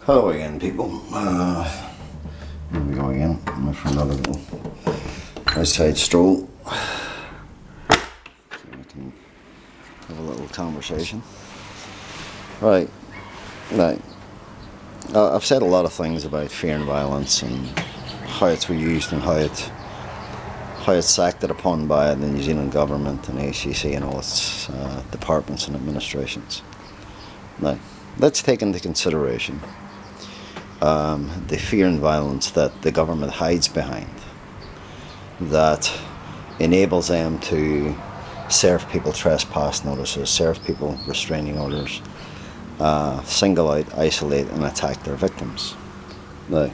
Hello again, people. Here we go again. I'm for another little outside stroll. So we can have a little conversation. Right. I've said a lot of things about fear and violence and how it's used and how it's acted upon by the New Zealand government and ACC and all its departments and administrations. Now, let's take into consideration the fear and violence that the government hides behind, that enables them to serve people trespass notices, serve people restraining orders, single out, isolate and attack their victims. Now,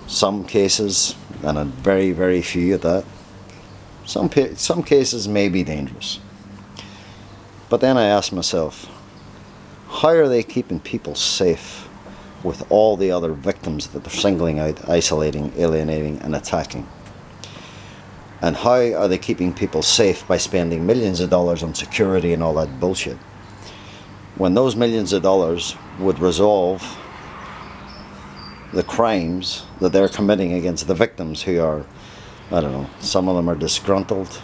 some cases, and a very, very few at that, some cases may be dangerous. But then I ask myself, how are they keeping people safe with all the other victims that they're singling out, isolating, alienating and attacking? And how are they keeping people safe by spending millions of dollars on security and all that bullshit, when those millions of dollars would resolve the crimes that they're committing against the victims, who are, I don't know, some of them are disgruntled,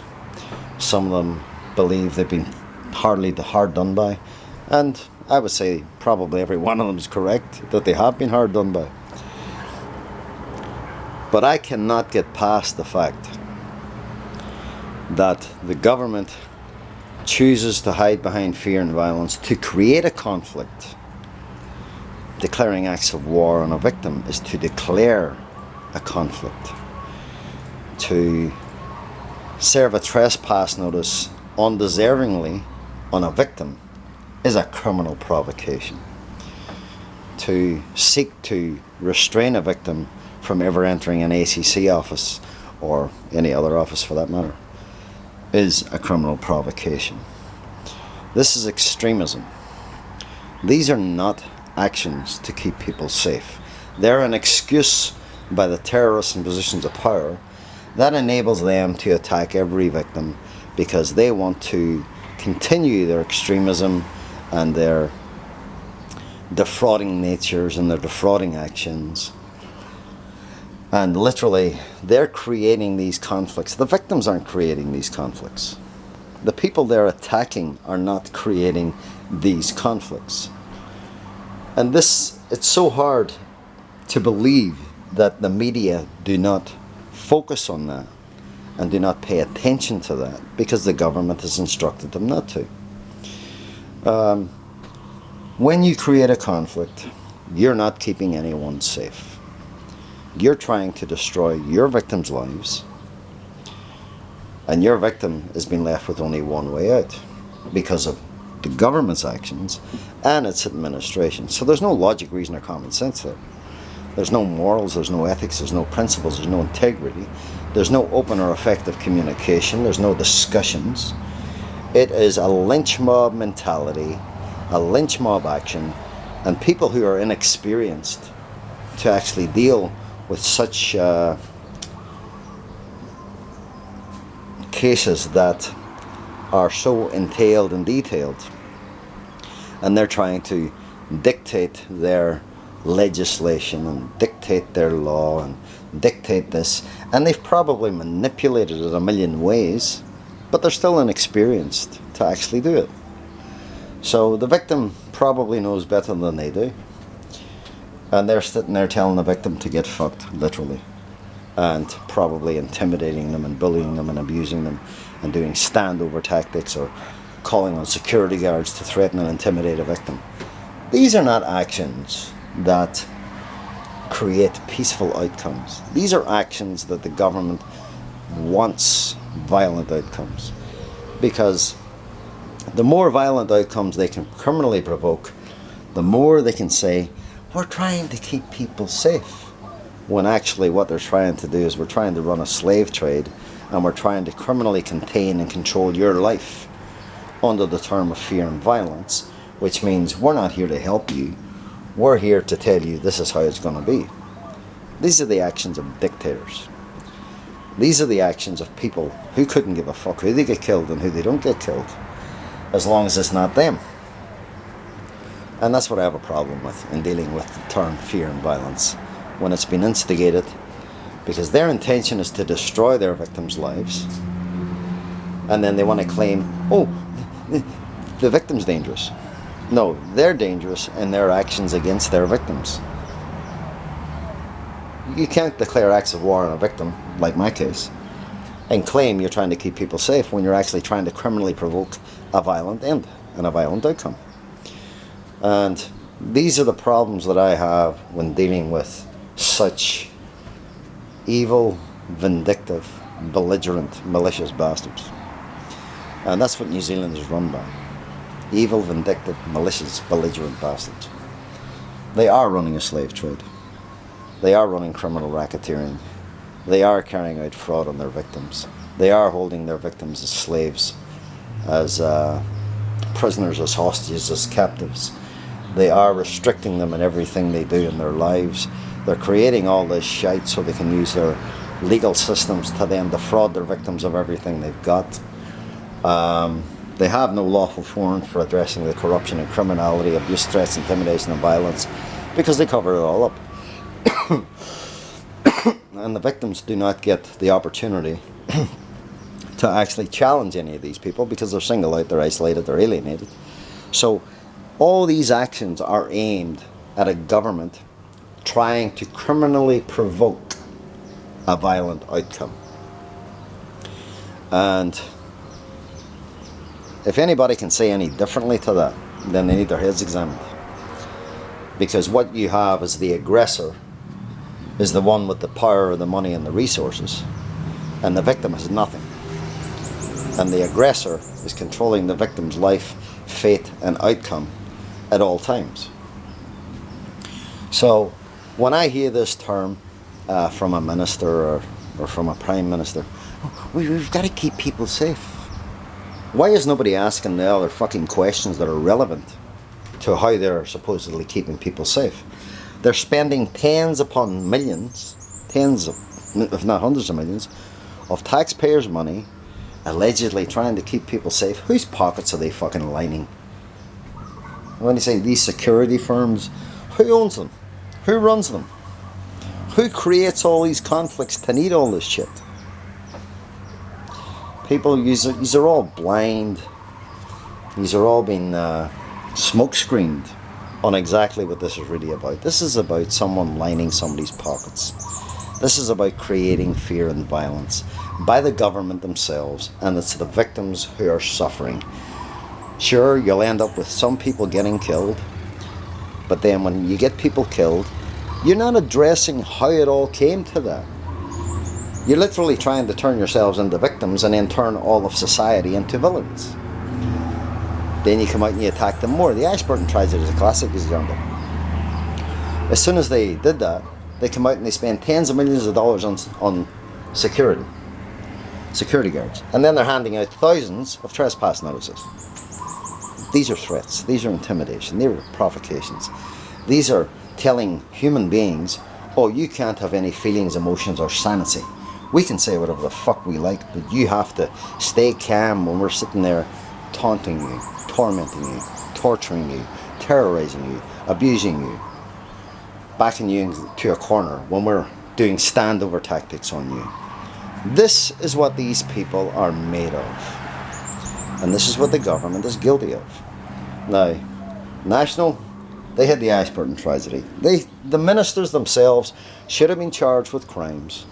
some of them believe they've been hard done by, and I would say probably every one of them is correct, that they have been hard done by. But I cannot get past the fact that the government chooses to hide behind fear and violence to create a conflict. Declaring acts of war on a victim is to declare a conflict. To serve a trespass notice undeservingly on a victim is a criminal provocation. To seek to restrain a victim from ever entering an ACC office, or any other office for that matter, is a criminal provocation. This is extremism. These are not actions to keep people safe. They're an excuse by the terrorists in positions of power that enables them to attack every victim, because they want to continue their extremism and their defrauding natures and their defrauding actions. And literally, they're creating these conflicts. The victims aren't creating these conflicts. The people they're attacking are not creating these conflicts. And this, it's so hard to believe that the media do not focus on that and do not pay attention to that, because the government has instructed them not to. When you create a conflict, you're not keeping anyone safe. You're trying to destroy your victims' lives, and your victim has been left with only one way out because of the government's actions and its administration. So there's no logic, reason or common sense there. There's no morals, there's no ethics, there's no principles, there's no integrity, there's no open or effective communication, there's no discussions. It is a lynch mob mentality, a lynch mob action, and people who are inexperienced to actually deal with such cases that are so entailed and detailed, and they're trying to dictate their legislation and dictate their law and dictate this, and they've probably manipulated it a million ways, but they're still inexperienced to actually do it. So the victim probably knows better than they do, and they're sitting there telling the victim to get fucked, literally, and probably intimidating them and bullying them and abusing them and doing standover tactics or calling on security guards to threaten and intimidate a victim. These are not actions that create peaceful outcomes. These are actions that the government wants violent outcomes, because the more violent outcomes they can criminally provoke, the more they can say, we're trying to keep people safe, when actually what they're trying to do is we're trying to run a slave trade, and we're trying to criminally contain and control your life under the term of fear and violence, which means we're not here to help you, we're here to tell you this is how it's going to be. These are the actions of dictators. These are the actions of people who couldn't give a fuck who they get killed and who they don't get killed, as long as it's not them. And that's what I have a problem with in dealing with the term fear and violence, when it's been instigated because their intention is to destroy their victims' lives, and then they want to claim, oh, the victim's dangerous. No, they're dangerous in their actions against their victims. You can't declare acts of war on a victim, like my case, and claim you're trying to keep people safe when you're actually trying to criminally provoke a violent end and a violent outcome. And these are the problems that I have when dealing with such evil, vindictive, belligerent, malicious bastards. And that's what New Zealand is run by. Evil, vindictive, malicious, belligerent bastards. They are running a slave trade. They are running criminal racketeering. They are carrying out fraud on their victims. They are holding their victims as slaves, as prisoners, as hostages, as captives. They are restricting them in everything they do in their lives. They're creating all this shite so they can use their legal systems to then defraud their victims of everything they've got. They have no lawful forum for addressing the corruption and criminality, abuse, threats, intimidation and violence, because they cover it all up. And the victims do not get the opportunity to actually challenge any of these people because they're singled out, they're isolated, they're alienated. So all these actions are aimed at a government trying to criminally provoke a violent outcome. And if anybody can say any differently to that, then they need their heads examined. Because what you have is the aggressor is the one with the power, the money and the resources, and the victim has nothing. And the aggressor is controlling the victim's life, fate and outcome at all times. So when I hear this term from a minister or from a prime minister, oh, we've got to keep people safe. Why is nobody asking the other fucking questions that are relevant to how they're supposedly keeping people safe? They're spending tens upon millions, tens of, if not hundreds of millions, of taxpayers' money, allegedly trying to keep people safe. Whose pockets are they fucking lining? When you say these security firms, who owns them? Who runs them? Who creates all these conflicts to need all this shit? People, these are all blind. These are all being smoke screened on exactly what this is really about. This is about someone lining somebody's pockets. This is about creating fear and violence by the government themselves, and it's the victims who are suffering. Sure, you'll end up with some people getting killed, but then when you get people killed, you're not addressing how it all came to that. You're literally trying to turn yourselves into victims and then turn all of society into villains. Then you come out and you attack them more. The Ashburton tragedy is a classic example. As soon as they did that, they come out and they spend tens of millions of dollars on security guards. And then they're handing out thousands of trespass notices. These are threats. These are intimidation. These are provocations. These are telling human beings, oh, you can't have any feelings, emotions, or sanity. We can say whatever the fuck we like, but you have to stay calm when we're sitting there taunting you, tormenting you, torturing you, terrorizing you, abusing you, backing you into a corner when we're doing standover tactics on you. This is what these people are made of. And this is what the government is guilty of. Now, National, they had the Ashburton tragedy. The ministers themselves should have been charged with crimes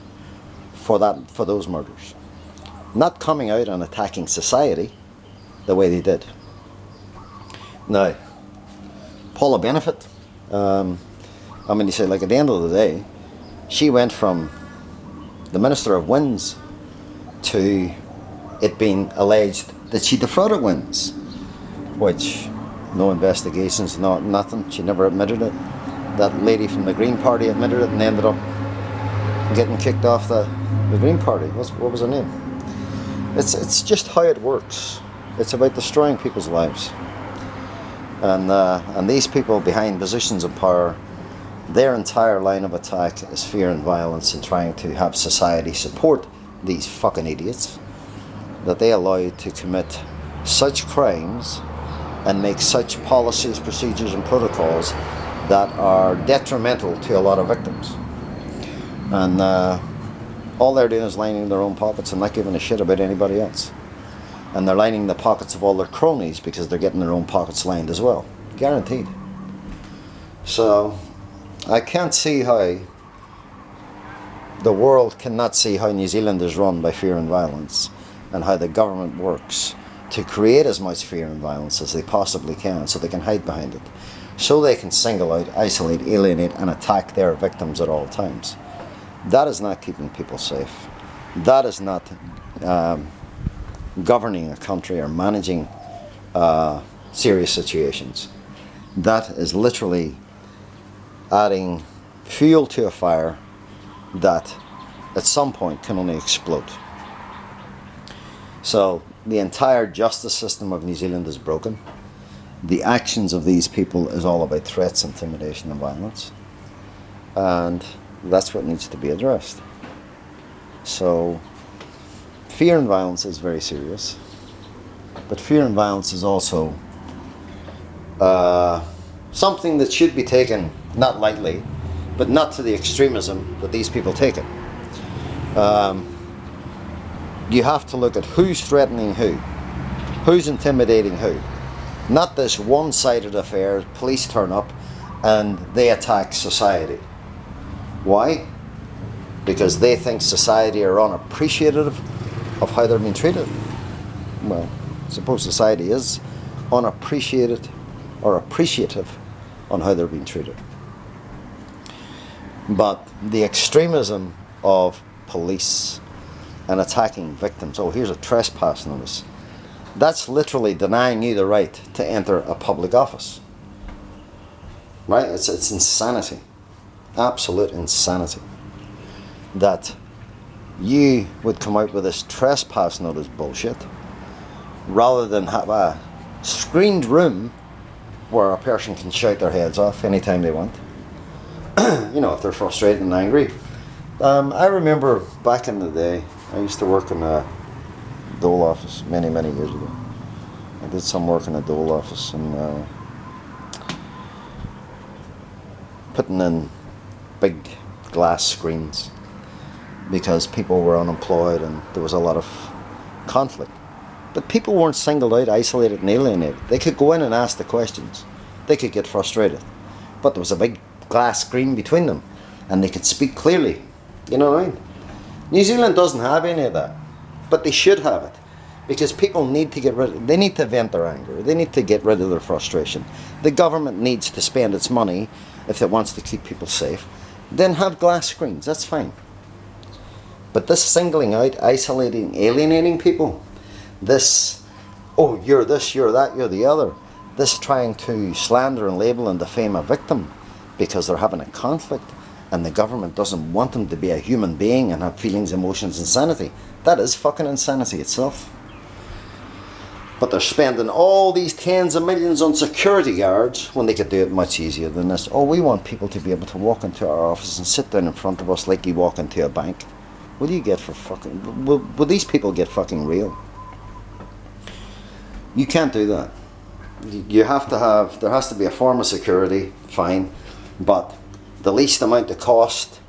for those murders. Not coming out and attacking society the way they did. Now, Paula Benefit, you say, like, at the end of the day, she went from the Minister of Winds to it being alleged that she defrauded Winds, which no investigations, nothing. She never admitted it. That lady from the Green Party admitted it and ended up getting kicked off the Green Party. What was her name? It's just how it works. It's about destroying people's lives. And these people behind positions of power, their entire line of attack is fear and violence and trying to have society support these fucking idiots that they allow to commit such crimes and make such policies, procedures and protocols that are detrimental to a lot of victims. And all they're doing is lining their own pockets and not giving a shit about anybody else. And they're lining the pockets of all their cronies because they're getting their own pockets lined as well. Guaranteed. So I can't see how the world cannot see how New Zealand is run by fear and violence, and how the government works to create as much fear and violence as they possibly can so they can hide behind it, so they can single out, isolate, alienate and attack their victims at all times. That is not keeping people safe. That is not governing a country or managing serious situations. That is literally adding fuel to a fire that at some point can only explode. So the entire justice system of New Zealand is broken. The actions of these people is all about threats, intimidation and violence. And that's what needs to be addressed. So fear and violence is very serious. But fear and violence is also something that should be taken not lightly, but not to the extremism that these people take it. You have to look at who's threatening who's intimidating who. Not this one-sided affair, police turn up and they attack society. Why? Because they think society are unappreciative of how they're being treated. Well, I suppose society is unappreciated or appreciative on how they're being treated. But the extremism of police and attacking victims, oh, here's a trespass notice, that's literally denying you the right to enter a public office. Right? It's insanity. Absolute insanity. That you would come out with this trespass notice bullshit rather than have a screened room where a person can shout their heads off anytime they want. You know, if they're frustrated and angry. I remember back in the day, I used to work in a dole office many years ago. I did some work in a dole office and putting in big glass screens because people were unemployed and there was a lot of conflict. But people weren't singled out, isolated and alienated. They could go in and ask the questions. They could get frustrated. But there was a big glass screen between them and they could speak clearly. You know what I mean? New Zealand doesn't have any of that, but they should have it, because people need to they need to vent their anger, they need to get rid of their frustration. The government needs to spend its money if it wants to keep people safe. Then have glass screens, that's fine. But this singling out, isolating, alienating people, this, oh, you're this, you're that, you're the other, this trying to slander and label and defame a victim because they're having a conflict, and the government doesn't want them to be a human being and have feelings, emotions and sanity. That is fucking insanity itself. But they're spending all these tens of millions on security guards when they could do it much easier than this. Oh, we want people to be able to walk into our office and sit down in front of us like you walk into a bank. What do you get for fucking... Will these people get fucking real? You can't do that. You have to have... There has to be a form of security, fine, but the least amount of cost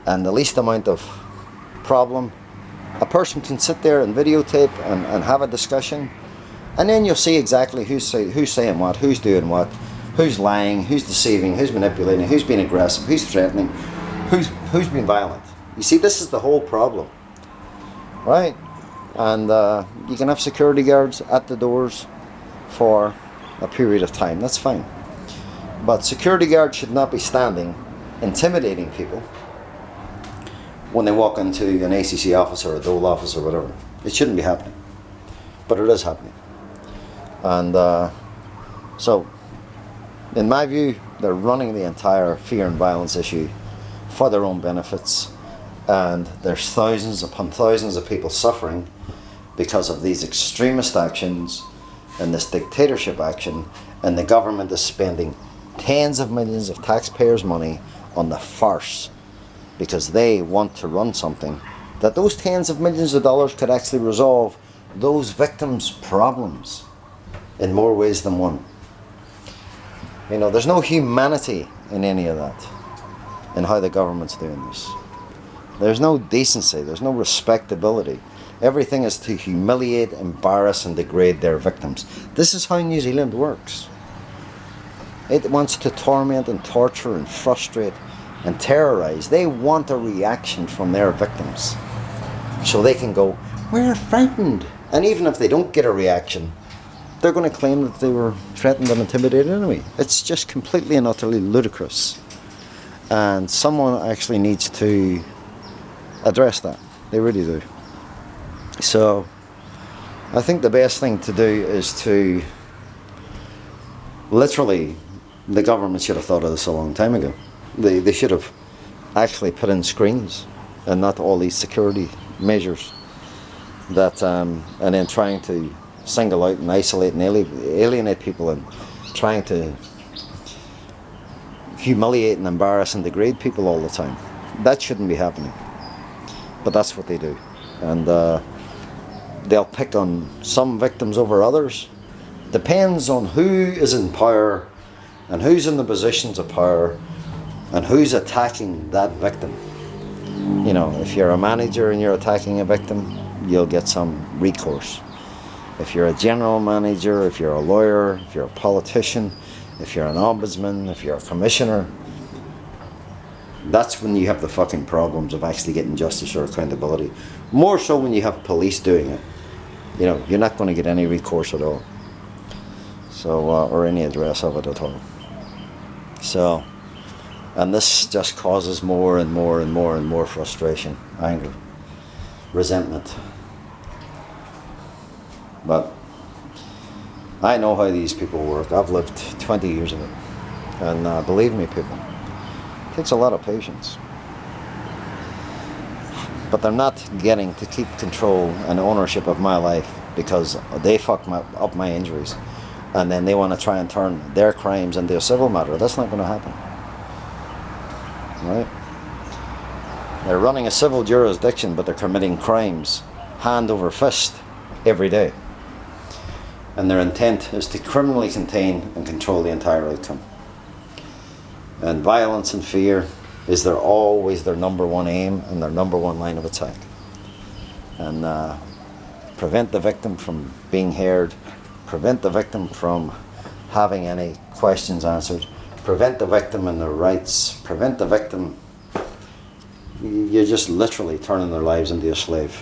and the least amount of problem, a person can sit there and videotape and have a discussion, and then you'll see exactly who's saying what, who's doing what, who's lying, who's deceiving, who's manipulating, who's being aggressive, who's threatening, who's being violent. You see, this is the whole problem, right? And you can have security guards at the doors for a period of time, that's fine. But security guards should not be standing intimidating people when they walk into an ACC office or a dole office or whatever. It shouldn't be happening, but it is happening. And so in my view, they're running the entire fear and violence issue for their own benefits, and there's thousands upon thousands of people suffering because of these extremist actions and this dictatorship action, and the government is spending tens of millions of taxpayers' money on the farce because they want to run something that those tens of millions of dollars could actually resolve those victims' problems. in more ways than one. You know, there's no humanity in any of that, in how the government's doing this. There's no decency, there's no respectability. Everything is to humiliate, embarrass and degrade their victims. This is how New Zealand works. It wants to torment and torture and frustrate and terrorise. They want a reaction from their victims. So they can go, we're frightened. And even if they don't get a reaction, they're going to claim that they were threatened and intimidated anyway. It's just completely and utterly ludicrous. And someone actually needs to address that. They really do. So I think the best thing to do is to literally, the government should have thought of this a long time ago. They should have actually put in screens and not all these security measures that and then trying to single out and isolate and alienate people and trying to humiliate and embarrass and degrade people all the time. That shouldn't be happening. But that's what they do. And they'll pick on some victims over others. Depends on who is in power and who's in the positions of power and who's attacking that victim. You know, if you're a manager and you're attacking a victim, you'll get some recourse. If you're a general manager, if you're a lawyer, if you're a politician, if you're an ombudsman, if you're a commissioner, that's when you have the fucking problems of actually getting justice or accountability. More so when you have police doing it. You know, you're not going to get any recourse at all. So, or any address of it at all. So, and this just causes more and more and more and more frustration, anger, resentment. But I know how these people work. I've lived 20 years of it. And believe me, people, it takes a lot of patience. But they're not getting to keep control and ownership of my life because they fucked up my injuries. And then they want to try and turn their crimes into a civil matter. That's not going to happen. Right? They're running a civil jurisdiction, but they're committing crimes hand over fist every day. And their intent is to criminally contain and control the entire outcome. And violence and fear is always their number one aim and their number one line of attack. And prevent the victim from being heard, prevent the victim from having any questions answered, prevent the victim and their rights, prevent the victim. You're just literally turning their lives into a slave.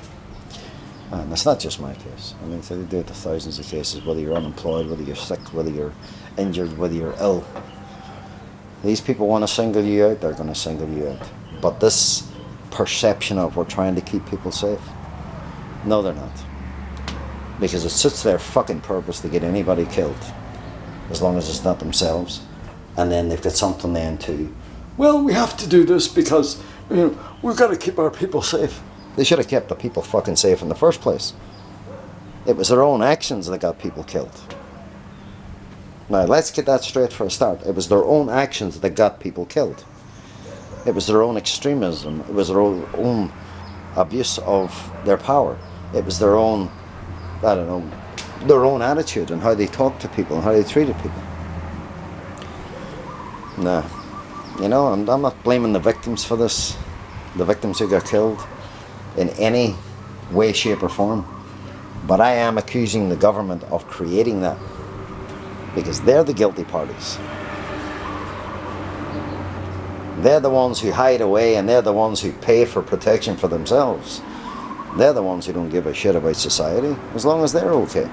And it's not just my case. I mean, they do it to thousands of cases, whether you're unemployed, whether you're sick, whether you're injured, whether you're ill. These people want to single you out, they're going to single you out. But this perception of we're trying to keep people safe, no, they're not. Because it suits their fucking purpose to get anybody killed, as long as it's not themselves. And then they've got something then to, well, we have to do this because, you know, we've got to keep our people safe. They should have kept the people fucking safe in the first place. It was their own actions that got people killed. Now, let's get that straight for a start. It was their own actions that got people killed. It was their own extremism. It was their own abuse of their power. It was their own, I don't know, their own attitude and how they talked to people and how they treated people. Nah, you know, I'm not blaming the victims for this, the victims who got killed in any way, shape or form. But I am accusing the government of creating that because they're the guilty parties. They're the ones who hide away and they're the ones who pay for protection for themselves. They're the ones who don't give a shit about society as long as they're okay.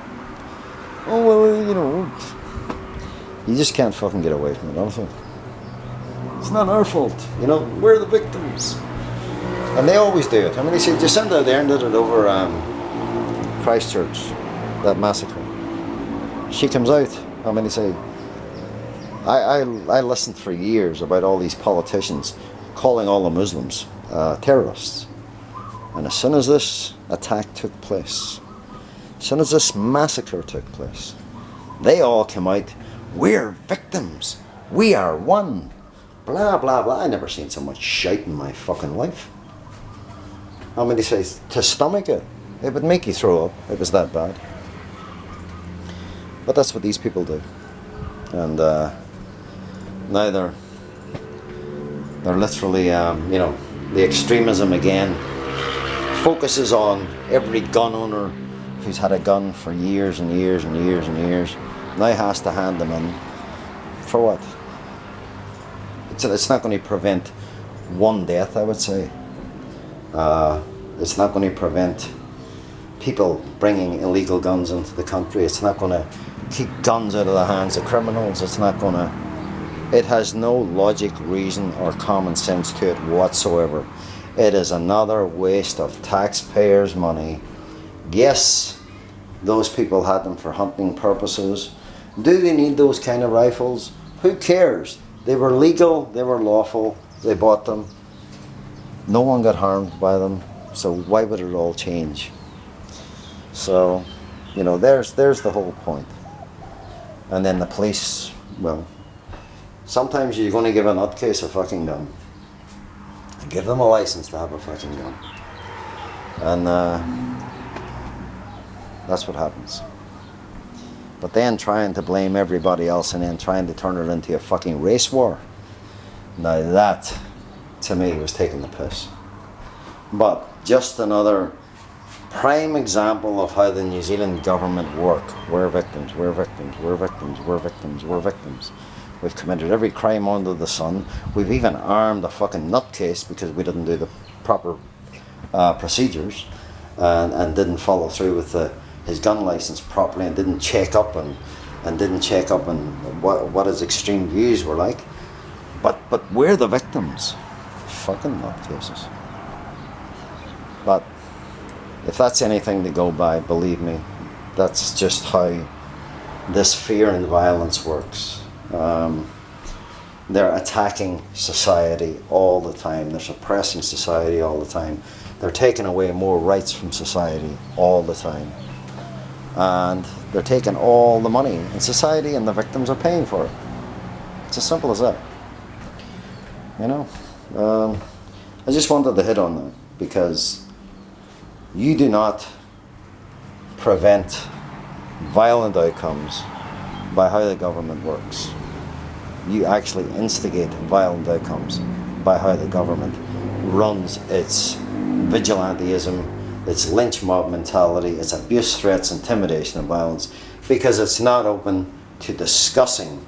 Oh, well, you know, you just can't fucking get away from it, honestly. It's not our fault, you know, we're the victims. And they always do it. I mean, they say Jacinda Ardern did it over Christchurch, that massacre. She comes out, I mean, they say, I listened for years about all these politicians calling all the Muslims terrorists. And as soon as this attack took place, as soon as this massacre took place, they all came out, we're victims, we are one, blah, blah, blah. I never seen so much shite in my fucking life. I mean, they say to stomach it, it would make you throw up. It was that bad. But that's what these people do. And now they're literally, you know, the extremism again focuses on every gun owner who's had a gun for years and years and years and years. Now has to hand them in. For what? It's not going to prevent one death, I would say. It's not going to prevent people bringing illegal guns into the country. It's not going to keep guns out of the hands of criminals. It's not going to... It has no logic, reason, or common sense to it whatsoever. It is another waste of taxpayers' money. Yes, those people had them for hunting purposes. Do they need those kind of rifles? Who cares? They were legal, they were lawful, they bought them. No one got harmed by them, so why would it all change? So, you know, there's the whole point. And then the police, well, sometimes you're going to give a nutcase a fucking gun. And give them a license to have a fucking gun. And that's what happens. But then trying to blame everybody else and then trying to turn it into a fucking race war. Now that, to me, was taking the piss. But just another prime example of how the New Zealand government work. We're victims, we're victims, we're victims, we're victims, we're victims. We've committed every crime under the sun. We've even armed a fucking nutcase because we didn't do the proper procedures and didn't follow through with his gun license properly and didn't check up and didn't check up on what his extreme views were like. But we're the victims. Fucking nutcases. But if that's anything to go by, believe me, that's just how this fear and violence works. They're attacking society all the time. They're suppressing society all the time. They're taking away more rights from society all the time. And they're taking all the money in society and the victims are paying for it. It's as simple as that. You know? I just wanted to hit on that because you do not prevent violent outcomes by how the government works. You actually instigate violent outcomes by how the government runs its vigilantism, its lynch mob mentality, its abuse, threats, intimidation and violence, because it's not open to discussing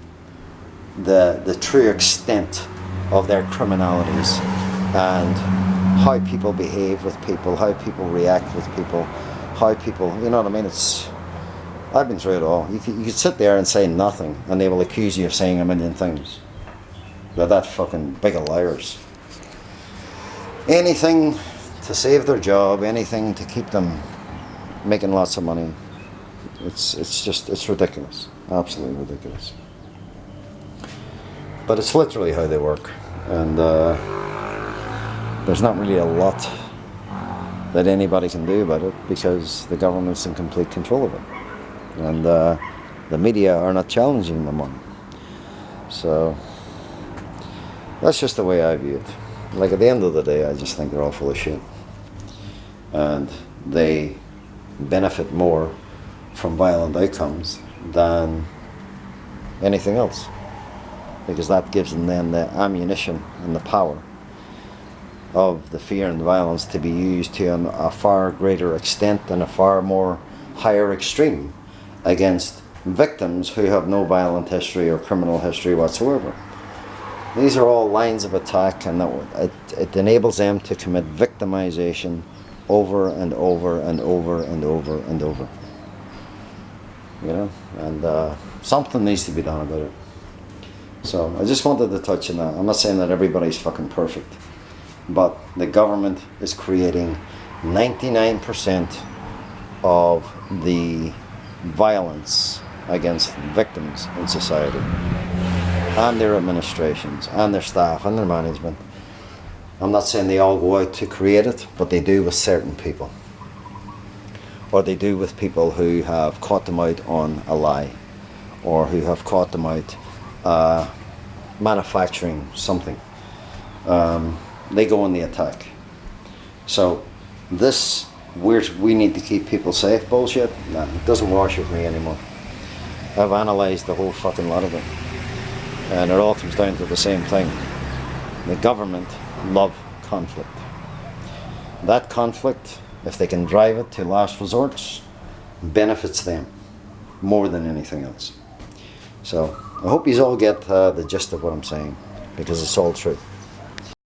the true extent of their criminalities and how people behave with people, how people react with people, how people, you know what I mean? I've been through it all. You could sit there and say nothing and they will accuse you of saying a million things. They're that fucking big of liars. Anything to save their job, anything to keep them making lots of money. It's ridiculous. Absolutely ridiculous. But it's literally how they work. And there's not really a lot that anybody can do about it because the government's in complete control of it. And the media are not challenging them on it. So that's just the way I view it. Like at the end of the day, I just think they're all full of shit. And they benefit more from violent outcomes than anything else. Because that gives them then the ammunition and the power of the fear and violence to be used to a far greater extent and a far more higher extreme against victims who have no violent history or criminal history whatsoever. These are all lines of attack, and it enables them to commit victimization over and over and over and over and over. You know, and something needs to be done about it. So I just wanted to touch on that. I'm not saying that everybody's fucking perfect, but the government is creating 99% of the violence against victims in society, and their administrations, and their staff, and their management. I'm not saying they all go out to create it, but they do with certain people. Or they do with people who have caught them out on a lie, or who have caught them out manufacturing something. They go on the attack. So this we need to keep people safe bullshit, nah, it doesn't wash with me anymore. I've analysed the whole fucking lot of it, and it all comes down to the same thing. The government love conflict. That conflict, if they can drive it to last resorts, benefits them more than anything else. So I hope you all get the gist of what I'm saying, because it's all true.